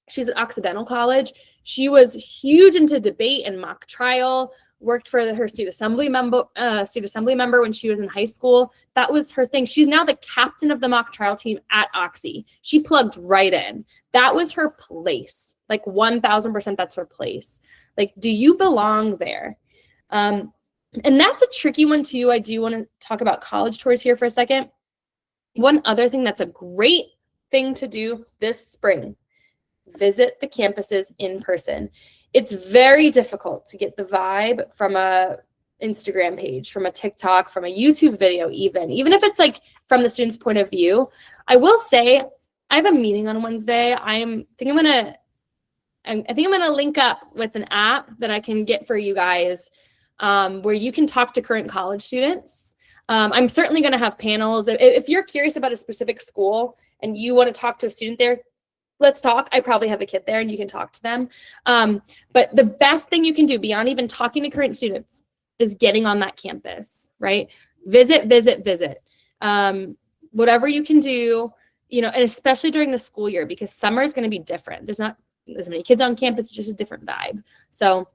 She's at Occidental College. She was huge into debate and mock trial, worked for her state assembly member when she was in high school. That was her thing. She's now the captain of the mock trial team at Oxy. She plugged right in. That was her place. Like 1000% that's her place. Like, do you belong there? And that's a tricky one too. I do want to talk about college tours here for a second. One other thing that's a great thing to do this spring, visit the campuses in person. It's very difficult to get the vibe from a Instagram page, from a TikTok, from a YouTube video, even if it's like from the student's point of view. I will say I have a meeting on Wednesday. I think I'm gonna link up with an app that I can get for you guys, where you can talk to current college students. I'm certainly going to have panels. If you're curious about a specific school and you want to talk to a student there, let's talk. I probably have a kid there and you can talk to them. But the best thing you can do beyond even talking to current students is getting on that campus, right? Visit. Whatever you can do, and especially during the school year, because summer is going to be different. There's not as many kids on campus. It's just a different vibe. So,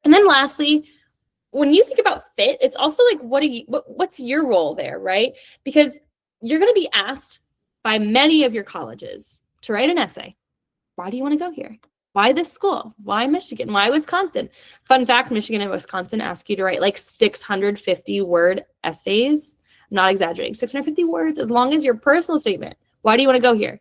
and then lastly, when you think about fit, it's also like, what's your role there, right? Because you're going to be asked by many of your colleges to write an essay. Why do you want to go here? Why this school? Why Michigan? Why Wisconsin? Fun fact, Michigan and Wisconsin ask you to write like 650 word essays. I'm not exaggerating, 650 words, as long as your personal statement. Why do you want to go here?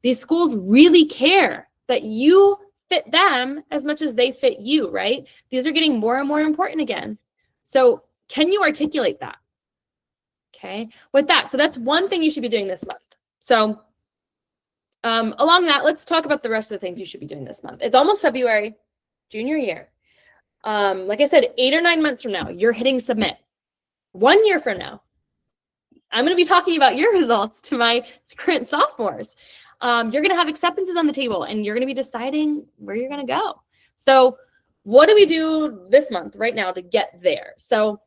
These schools really care that you fit them as much as they fit you, right? These are getting more and more important again. So can you articulate that? Okay, with that, so that's one thing you should be doing this month. So along that, let's talk about the rest of the things you should be doing this month. It's almost February, junior year. Like I said, 8 or 9 months from now, you're hitting submit. 1 year from now, I'm going to be talking about your results to my current sophomores. You're going to have acceptances on the table and you're going to be deciding where you're going to go. So what do we do this month right now to get there? So,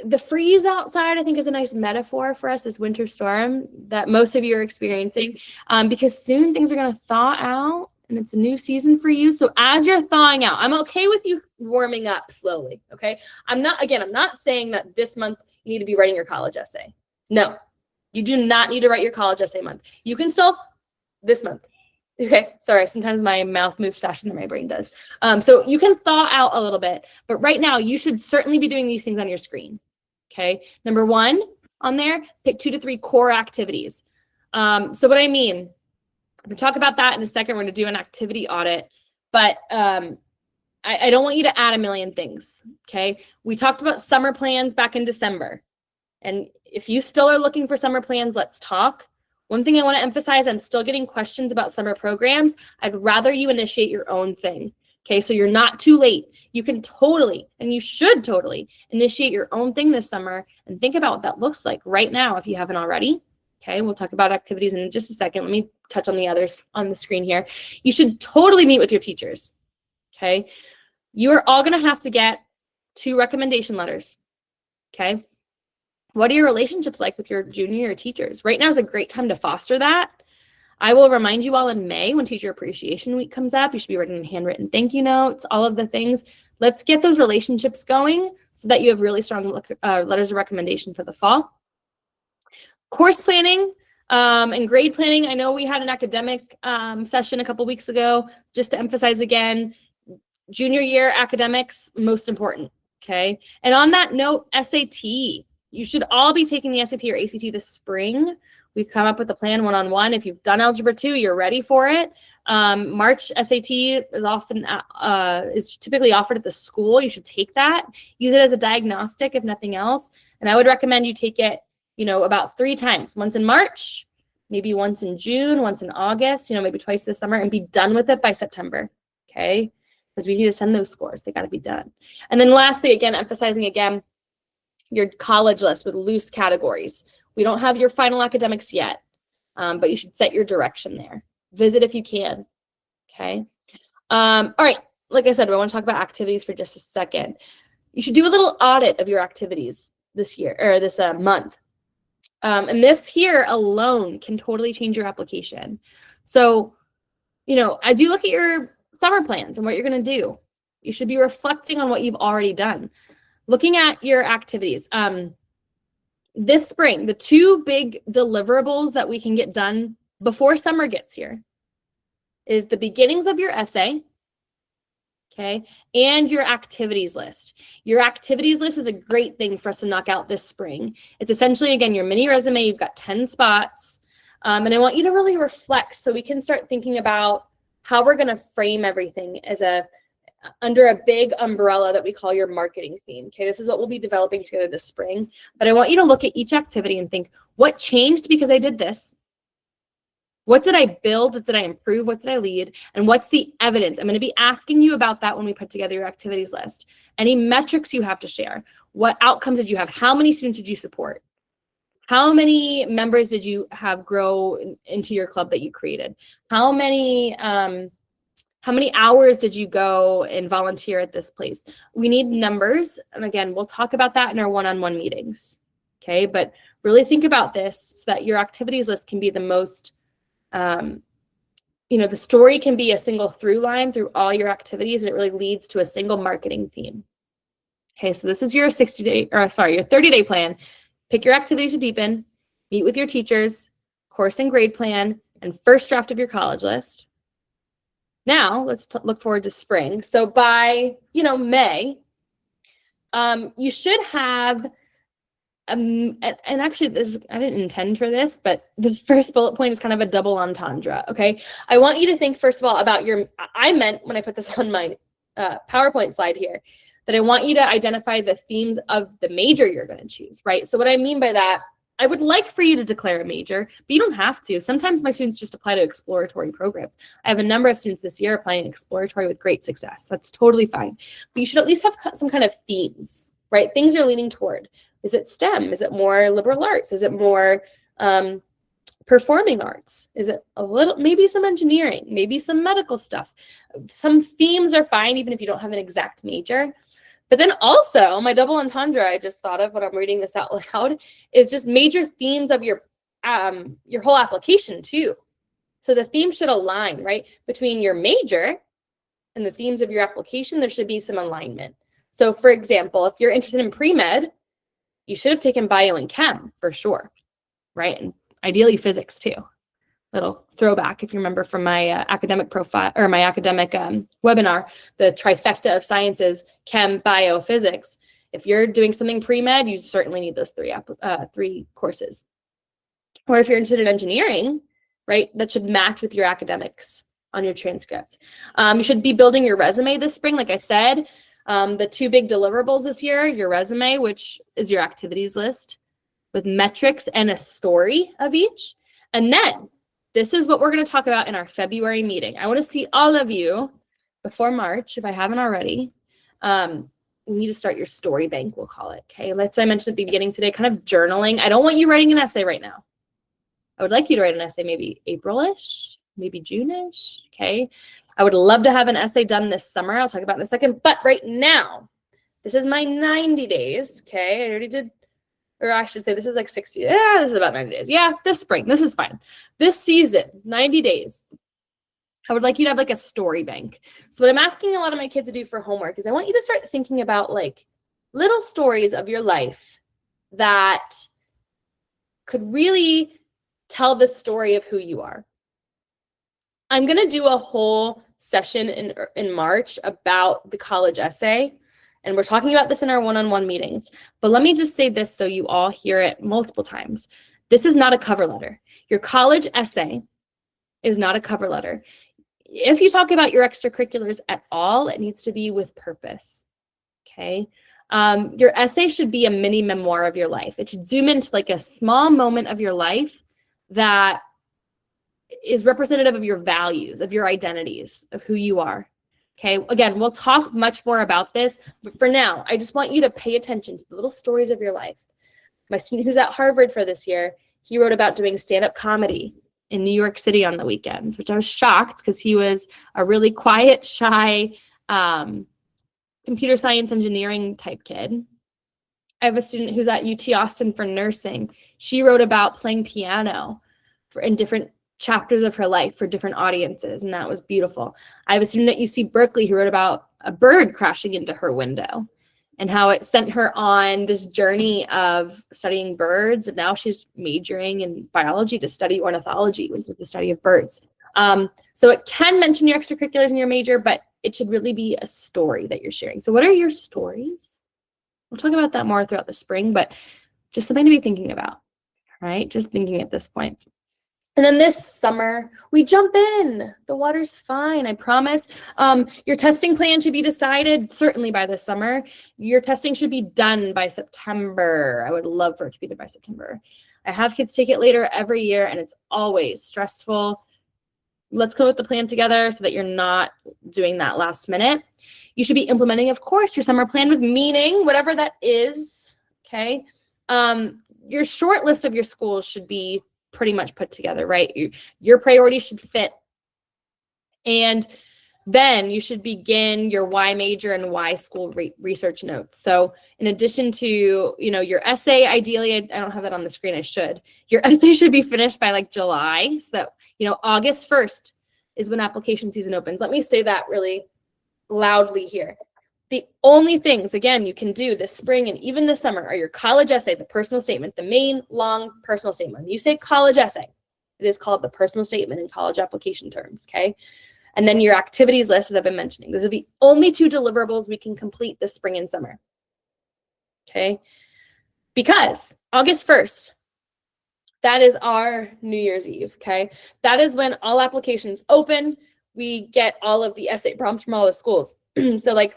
the freeze outside, I think, is a nice metaphor for us, this winter storm that most of you are experiencing, because soon things are going to thaw out and it's a new season for you. So as you're thawing out, I'm okay with you warming up slowly. Okay. I'm not saying that this month you need to be writing your college essay. No, you do not need to write your college essay month. You can still this month. Okay. Sorry. Sometimes my mouth moves faster than my brain does. So you can thaw out a little bit, but right now you should certainly be doing these things on your screen. Okay. Number 1 on there, pick 2 to 3 core activities. So what I mean, we'll talk about that in a second. We're going to do an activity audit, but I don't want you to add a million things. Okay. We talked about summer plans back in December. And if you still are looking for summer plans, let's talk. One thing I want to emphasize, I'm still getting questions about summer programs. I'd rather you initiate your own thing. Okay, so you're not too late. You can totally, and you should totally, initiate your own thing this summer and think about what that looks like right now if you haven't already. Okay, we'll talk about activities in just a second. Let me touch on the others on the screen here. You should totally meet with your teachers. Okay, you are all going to have to get 2 recommendation letters. Okay, what are your relationships like with your junior year teachers? Right now is a great time to foster that. I will remind you all in May when Teacher Appreciation Week comes up. You should be writing handwritten thank you notes, all of the things. Let's get those relationships going so that you have really strong letters of recommendation for the fall. Course planning and grade planning. I know we had an academic session a couple weeks ago. Just to emphasize again, junior year academics, most important, okay? And on that note, SAT. You should all be taking the SAT or ACT this spring. We've come up with a plan one-on-one. If you've done Algebra 2, you're ready for it. March SAT is typically offered at the school. You should take that. Use it as a diagnostic, if nothing else. And I would recommend you take it, about 3 times. Once in March, maybe once in June, once in August, maybe twice this summer, and be done with it by September, okay? Because we need to send those scores. They got to be done. And then lastly, again, emphasizing again, your college list with loose categories. We don't have your final academics yet, but you should set your direction there. Visit if you can, okay? All right, like I said, we want to talk about activities for just a second. you should do a little audit of your activities this year or this month. And this here alone can totally change your application. So, as you look at your summer plans and what you're going to do, you should be reflecting on what you've already done. Looking at your activities. This spring, the two big deliverables that we can get done before summer gets here is the beginnings of your essay, okay, and your activities list. Your activities list is a great thing for us to knock out this spring. It's essentially, again, your mini resume. You've got 10 spots, and I want you to really reflect so we can start thinking about how we're going to frame everything as under a big umbrella that we call your marketing theme. Okay, this is what we'll be developing together this spring. But I want you to look at each activity and think, what changed because I did this? What did I build? What did I improve? What did I lead? And what's the evidence? I'm going to be asking you about that when we put together your activities list. Any metrics you have to share. What outcomes did you have? How many students did you support? How many members did you have grow into your club that you created? How many hours did you go and volunteer at this place? We need numbers. And again, we'll talk about that in our one-on-one meetings. Okay, but really think about this so that your activities list can be the most, the story can be a single through line through all your activities, and it really leads to a single marketing theme. Okay, so this is your your 30-day plan. Pick your activities to deepen, meet with your teachers, course and grade plan, and first draft of your college list. Now, let's look forward to spring. So by, May, you should have, and actually I didn't intend for this, but this first bullet point is kind of a double entendre, okay? I want you to think, first of all, about I meant when I put this on my PowerPoint slide here, that I want you to identify the themes of the major you're going to choose, right? So what I mean by that, I would like for you to declare a major, but you don't have to. Sometimes my students just apply to exploratory programs. I have a number of students this year applying exploratory with great success. That's totally fine. But you should at least have some kind of themes, right? Things you're leaning toward. Is it STEM? Is it more liberal arts? Is it more performing arts? Is it maybe some engineering, maybe some medical stuff? Some themes are fine, even if you don't have an exact major. But then also, my double entendre I just thought of when I'm reading this out loud is just major themes of your whole application too. So the theme should align, right? Between your major and the themes of your application, there should be some alignment. So for example, if you're interested in pre-med, you should have taken bio and chem for sure, right? And ideally physics too. Little throwback, if you remember from my academic profile or my academic webinar, the trifecta of sciences, chem, bio, physics. If you're doing something pre-med, you certainly need those three courses. Or if you're interested in engineering, right, that should match with your academics on your transcript. You should be building your resume this spring, like I said. The two big deliverables this year, your resume, which is your activities list with metrics and a story of each. And then this is what we're going to talk about in our February meeting. I want to see all of you before March, if I haven't already. We need to start your story bank, we'll call it. Okay, that's what I mentioned at the beginning today, kind of journaling. I don't want you writing an essay right now. I would like you to write an essay maybe April-ish, maybe June-ish, okay? I would love to have an essay done this summer. I'll talk about it in a second. But right now, this is my 90 days, okay? I already did, or I should say this is like 60. Yeah, this is about 90 days. Yeah, this spring, this is fine. This season, 90 days. I would like you to have like a story bank. So what I'm asking a lot of my kids to do for homework is I want you to start thinking about like little stories of your life that could really tell the story of who you are. I'm going to do a whole session in March about the college essay. And we're talking about this in our one-on-one meetings. But let me just say this so you all hear it multiple times. This is not a cover letter. Your college essay is not a cover letter. If you talk about your extracurriculars at all, it needs to be with purpose, okay? Your essay should be a mini memoir of your life. It should zoom into like a small moment of your life that is representative of your values, of your identities, of who you are. Okay, again, we'll talk much more about this, but for now, I just want you to pay attention to the little stories of your life. My student who's at Harvard for this year, he wrote about doing stand-up comedy in New York City on the weekends, which I was shocked because he was a really quiet, shy computer science engineering type kid. I have a student who's at UT Austin for nursing. She wrote about playing piano in different chapters of her life for different audiences, and that was beautiful. I have a student at UC Berkeley who wrote about a bird crashing into her window and how it sent her on this journey of studying birds, and now she's majoring in biology to study ornithology, which is the study of birds. So it can mention your extracurriculars in your major, but it should really be a story that you're sharing. So what are your stories? We'll talk about that more throughout the spring, but just something to be thinking about, right? Just thinking at this point. And then this summer, we jump in. The water's fine, I promise. Your testing plan should be decided certainly by this summer. Your testing should be done by September. I would love for it to be done by September. I have kids take it later every year, and it's always stressful. Let's go with the plan together so that you're not doing that last minute. You should be implementing, of course, your summer plan with meaning, whatever that is, okay? Your short list of your schools should be pretty much put together, right? Your priorities should fit. And then you should begin your why major and why school research notes. So in addition to, your essay, ideally, I don't have that on the screen, I should. Your essay should be finished by like July. So, August 1st is when application season opens. Let me say that really loudly here. The only things, again, you can do this spring and even this summer are your college essay, the personal statement, the main long personal statement. When you say college essay, it is called the personal statement in college application terms, okay? And then your activities list, as I've been mentioning. Those are the only 2 deliverables we can complete this spring and summer, okay? Because August 1st, that is our New Year's Eve, okay? That is when all applications open. We get all of the essay prompts from all the schools. So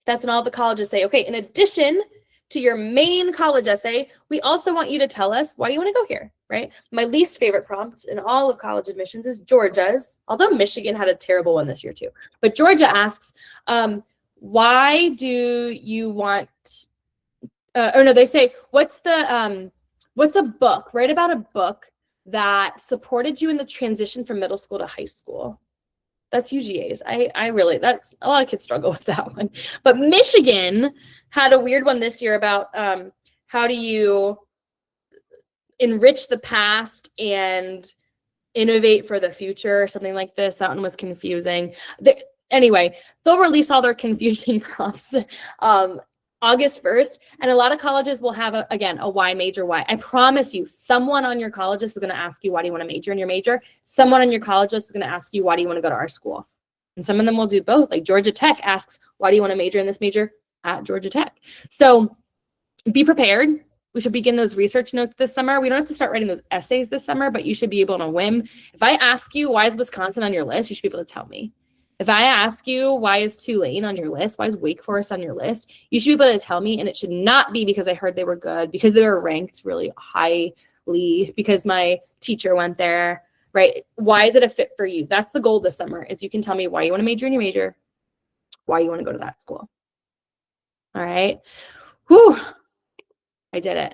that's when all the colleges say, okay, in addition to your main college essay, we also want you to tell us why you want to go here, right? My least favorite prompt in all of college admissions is Georgia's, although Michigan had a terrible one this year too. But Georgia asks, why do you want, they say, what's a book? Write about a book that supported you in the transition from middle school to high school. That's UGA's. That's a lot of kids struggle with that one. But Michigan had a weird one this year about how do you enrich the past and innovate for the future, or something like this. That one was confusing. Anyway, they'll release all their confusing prompts August 1st, and a lot of colleges will have, a why major why. I promise you, someone on your college list is going to ask you, why do you want to major in your major? Someone on your college list is going to ask you, why do you want to go to our school? And some of them will do both. Like Georgia Tech asks, why do you want to major in this major at Georgia Tech? So be prepared. We should begin those research notes this summer. We don't have to start writing those essays this summer, but you should be able to whim. If I ask you, why is Wisconsin on your list? You should be able to tell me. If I ask you, why is Tulane on your list? Why is Wake Forest on your list? You should be able to tell me, and it should not be because I heard they were good, because they were ranked really highly, because my teacher went there, right? Why is it a fit for you? That's the goal this summer, is you can tell me why you want to major in your major, why you want to go to that school. All right. Whew. I did it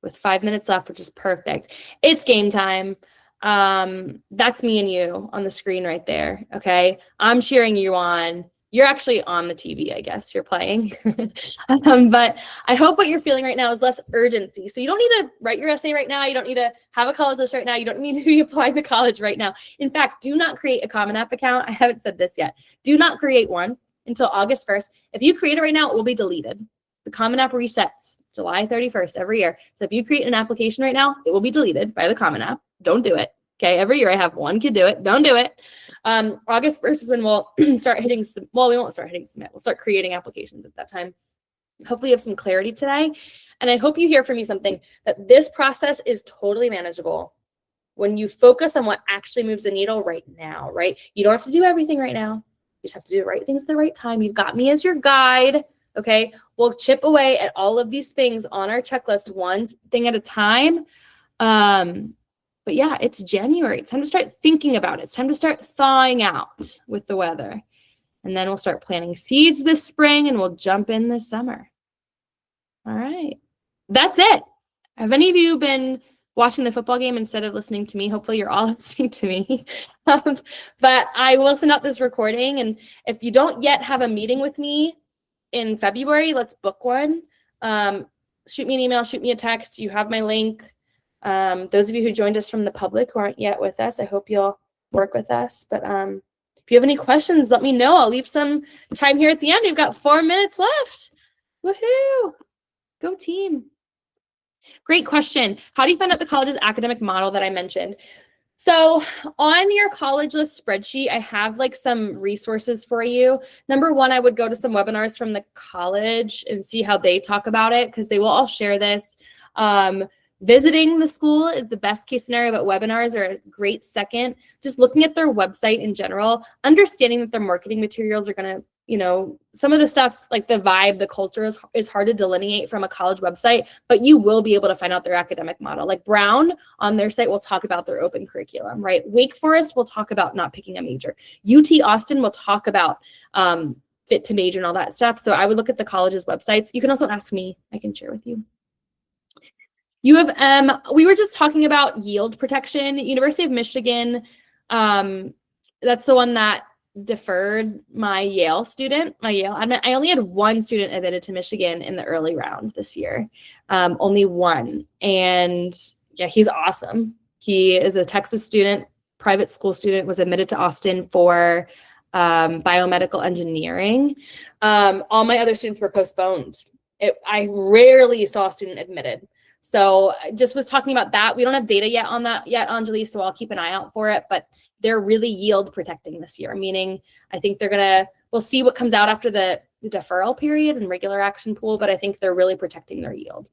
with 5 minutes left, which is perfect. It's game time. That's me and you on the screen right there. Okay. I'm cheering you on. You're actually on the TV, I guess you're playing. But I hope what you're feeling right now is less urgency. So you don't need to write your essay right now. You don't need to have a college list right now. You don't need to be applying to college right now. In fact, do not create a Common App account. I haven't said this yet. Do not create one until August 1st. If you create it right now, it will be deleted. The Common App resets July 31st every year. So if you create an application right now, it will be deleted by the Common App. Don't do it. Okay, every year I have one kid do it. Don't do it. August 1st is when we'll start hitting, we won't start hitting submit. We'll start creating applications at that time. Hopefully you have some clarity today. And I hope you hear from me something, that this process is totally manageable when you focus on what actually moves the needle right now, right? You don't have to do everything right now. You just have to do the right things at the right time. You've got me as your guide. Okay, we'll chip away at all of these things on our checklist, one thing at a time. But yeah, it's January. It's time to start thinking about it. It's time to start thawing out with the weather. And then we'll start planting seeds this spring, and we'll jump in this summer. All right. That's it. Have any of you been watching the football game instead of listening to me? Hopefully you're all listening to me. But I will send out this recording. And if you don't yet have a meeting with me in February. Let's book one. Shoot me an email, shoot me a text. You have my link. Those of you who joined us from the public who aren't yet with us, I hope you'll work with us. But if you have any questions, let me know. I'll leave some time here at the end. We've got 4 minutes left. Woohoo! Go team. Great question. How do you find out the college's academic model that I mentioned? So on your college list spreadsheet, I have like some resources for you. Number one, I would go to some webinars from the college and see how they talk about it, because they will all share this. Visiting the school is the best case scenario, but webinars are a great second. Just looking at their website in general, understanding that their marketing materials are going to, you know, some of the stuff like the vibe, the culture is hard to delineate from a college website, but you will be able to find out their academic model. Like Brown on their site will talk about their open curriculum, right? Wake Forest will talk about not picking a major. UT Austin will talk about fit to major and all that stuff. So I would look at the college's websites. You can also ask me, I can share with you. U of M, we were just talking about yield protection. University of Michigan, that's the one that deferred my Yale student. I only had one student admitted to Michigan in the early round this year, only one. And yeah, he's awesome. He is a Texas student, private school student, was admitted to Austin for biomedical engineering. All my other students were postponed. I rarely saw a student admitted. So I just was talking about that. We don't have data yet on that yet, Anjali, so I'll keep an eye out for it. But they're really yield protecting this year, meaning I think we'll see what comes out after the deferral period and regular action pool, but I think they're really protecting their yield.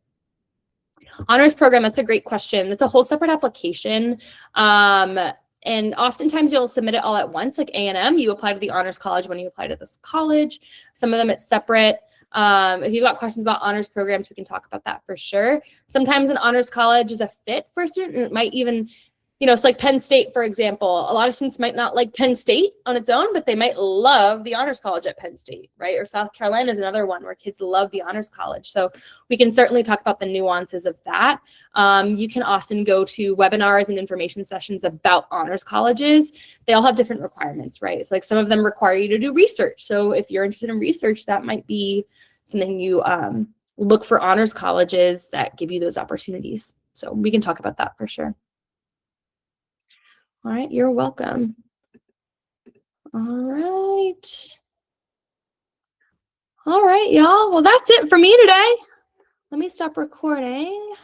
Honors program, that's a great question. It's a whole separate application. And oftentimes you'll submit it all at once, like A&M, you apply to the honors college when you apply to this college. Some of them it's separate. If you've got questions about honors programs, we can talk about that for sure. Sometimes an honors college is a fit for a student, and it might even, you know, it's like Penn State, for example. A lot of students might not like Penn State on its own, but they might love the honors college at Penn State, right? Or South Carolina is another one where kids love the honors college. So we can certainly talk about the nuances of that. You can often go to webinars and information sessions about honors colleges. They all have different requirements, right? So like some of them require you to do research. So if you're interested in research, that might be something you look for honors colleges that give you those opportunities. So we can talk about that for sure. All right, you're welcome. All right. All right, y'all. Well, that's it for me today. Let me stop recording.